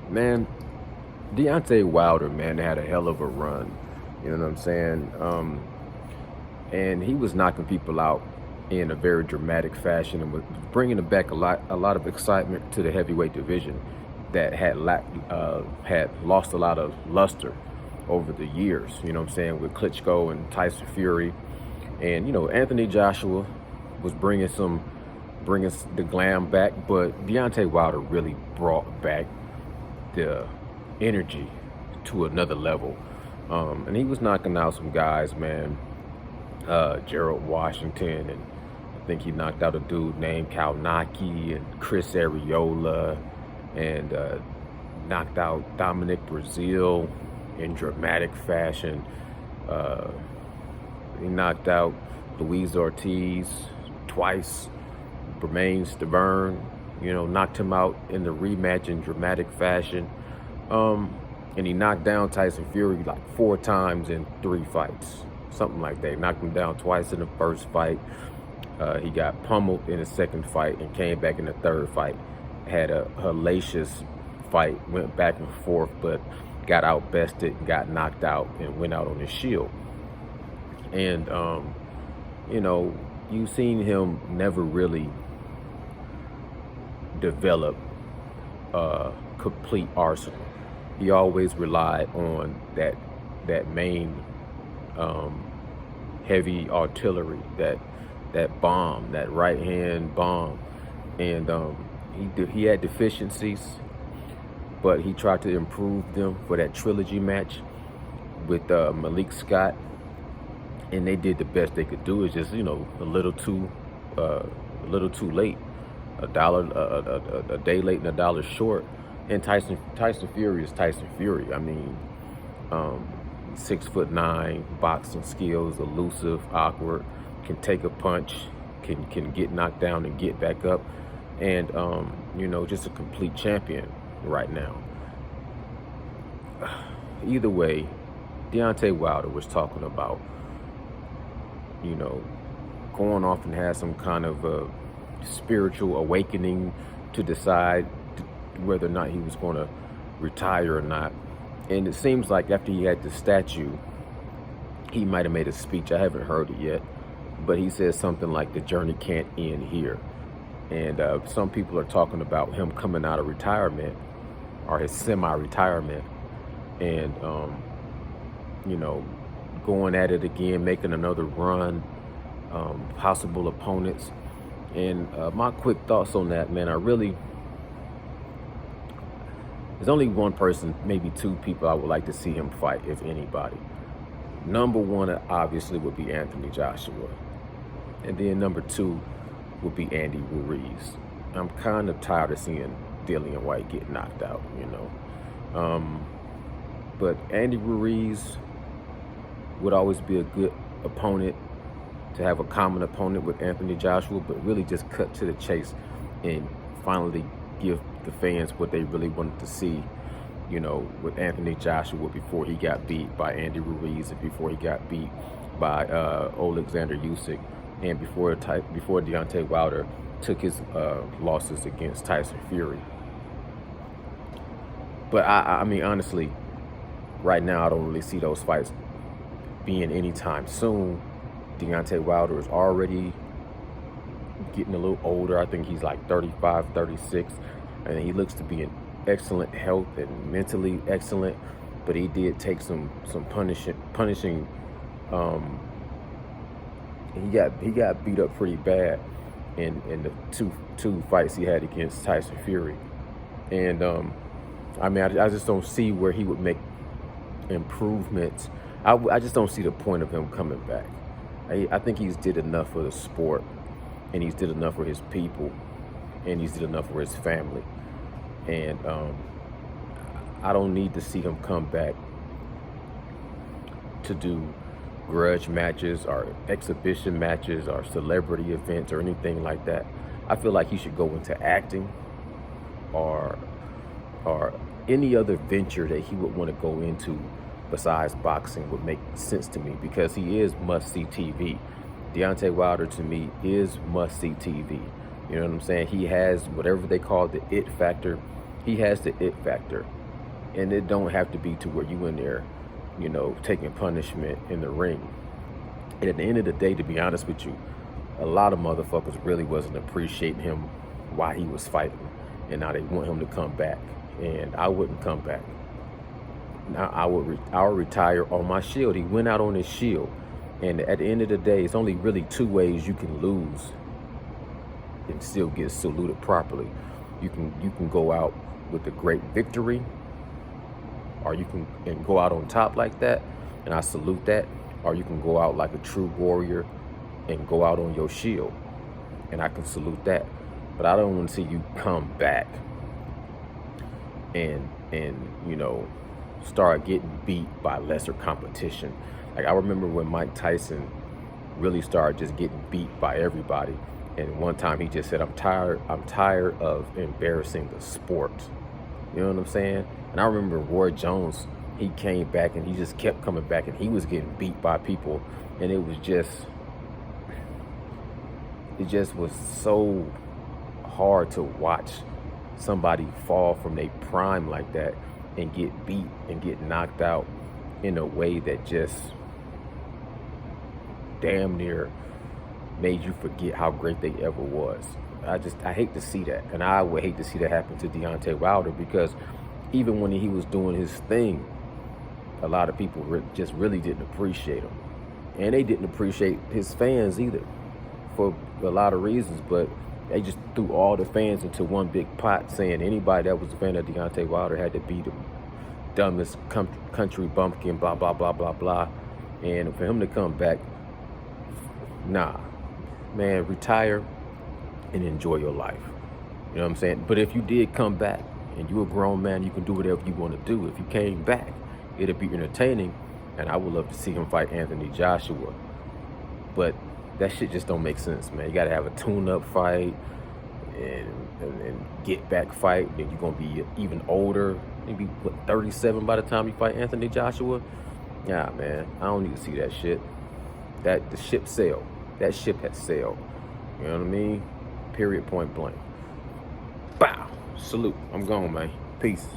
Man, Deontay Wilder, man, had a hell of a run. You know what I'm saying? And he was knocking people out in a very dramatic fashion and was bringing back a lot of excitement to the heavyweight division that had lost a lot of luster over the years. You know what I'm saying, with Klitschko and Tyson Fury, and Anthony Joshua was bringing the glam back, but Deontay Wilder really brought back the energy to another level. And he was knocking out some guys, man. Gerald Washington, and I think he knocked out a dude named Kalnaki and Chris Arreola, and knocked out Dominic Brazil in dramatic fashion. Uh, he knocked out Luis Ortiz twice. Bermain Stavern, knocked him out in the rematch in dramatic fashion. And he knocked down Tyson Fury like 4 times in 3 fights, something like that. He knocked him down twice in the first fight. He got pummeled in the second fight and came back in the third fight. Had a hellacious fight, went back and forth, but got outbested, got knocked out, and went out on his shield. And you've seen him never really develop a complete arsenal. He always relied on that main heavy artillery, that bomb, that right hand bomb, and he had deficiencies, but he tried to improve them for that trilogy match with Malik Scott, and they did the best they could do. It's just a little too late, a day late and a dollar short. And Tyson Fury is Tyson Fury. I mean, 6'9", boxing skills, elusive, awkward, can take a punch, can get knocked down and get back up, and just a complete champion right now. Either way, Deontay Wilder was talking about, going off and had some kind of a spiritual awakening to decide whether or not he was going to retire or not. And it seems like after he had the statue, he might have made a speech. I haven't heard it yet, but he said something like the journey can't end here. And some people are talking about him coming out of retirement or his semi-retirement and, going at it again, making another run, possible opponents. And my quick thoughts on that, man, there's only one person, maybe two people I would like to see him fight, if anybody. Number one, obviously, would be Anthony Joshua. And then number two would be Andy Ruiz. I'm kind of tired of seeing Dillian White get knocked out, But Andy Ruiz would always be a good opponent to have a common opponent with Anthony Joshua, but really just cut to the chase and finally give the fans what they really wanted to see, with Anthony Joshua before he got beat by Andy Ruiz and before he got beat by Alexander Usyk, and before Deontay Wilder took his losses against Tyson Fury. But I mean, honestly, right now I don't really see those fights being anytime soon. Deontay Wilder is already getting a little older. I think he's like 35, 36, and he looks to be in excellent health and mentally excellent. But he did take some punishing. He got beat up pretty bad in the two fights he had against Tyson Fury, and I mean, I just don't see where he would make improvements. I just don't see the point of him coming back. I think he's did enough for the sport, and he's did enough for his people, and he's did enough for his family. And I don't need to see him come back to do grudge matches or exhibition matches or celebrity events or anything like that. I feel like he should go into acting or any other venture that he would want to go into besides boxing would make sense to me, because he is must-see TV. Deontay Wilder, to me, is must-see TV. You know what I'm saying? He has whatever they call the it factor. He has the it factor, and it don't have to be to where you in there, taking punishment in the ring. And at the end of the day, to be honest with you, a lot of motherfuckers really wasn't appreciating him while he was fighting, and now they want him to come back. And I wouldn't come back. Now I would retire on my shield. He went out on his shield, and at the end of the day, it's only really two ways you can lose and still get saluted properly. You can go out with a great victory, or you can go out on top like that, and I salute that, or you can go out like a true warrior and go out on your shield, and I can salute that. But I don't want to see you come back and start getting beat by lesser competition. Like I remember when Mike Tyson really started just getting beat by everybody. And one time he just said, I'm tired of embarrassing the sport. You know what I'm saying? And I remember Roy Jones, he came back and he just kept coming back and he was getting beat by people. And it just was so hard to watch somebody fall from their prime like that and get beat and get knocked out in a way that just damn near made you forget how great they ever was. I hate to see that. And I would hate to see that happen to Deontay Wilder, because even when he was doing his thing, a lot of people just really didn't appreciate him. And they didn't appreciate his fans either, for a lot of reasons. But they just threw all the fans into one big pot, saying anybody that was a fan of Deontay Wilder had to be the dumbest country bumpkin, blah, blah, blah, blah, blah. And for him to come back, nah. Man, retire and enjoy your life. You know what I'm saying? But if you did come back and you're a grown man, you can do whatever you want to do. If you came back, it'd be entertaining, and I would love to see him fight Anthony Joshua. But that shit just don't make sense, man. You got to have a tune-up fight and get back fight. Then you're going to be even older. Maybe 37 by the time you fight Anthony Joshua. Yeah, man, I don't need to see that shit. The ship sailed. That ship has sailed. You know what I mean? Period, point blank. Bow. Salute. I'm gone, man. Peace.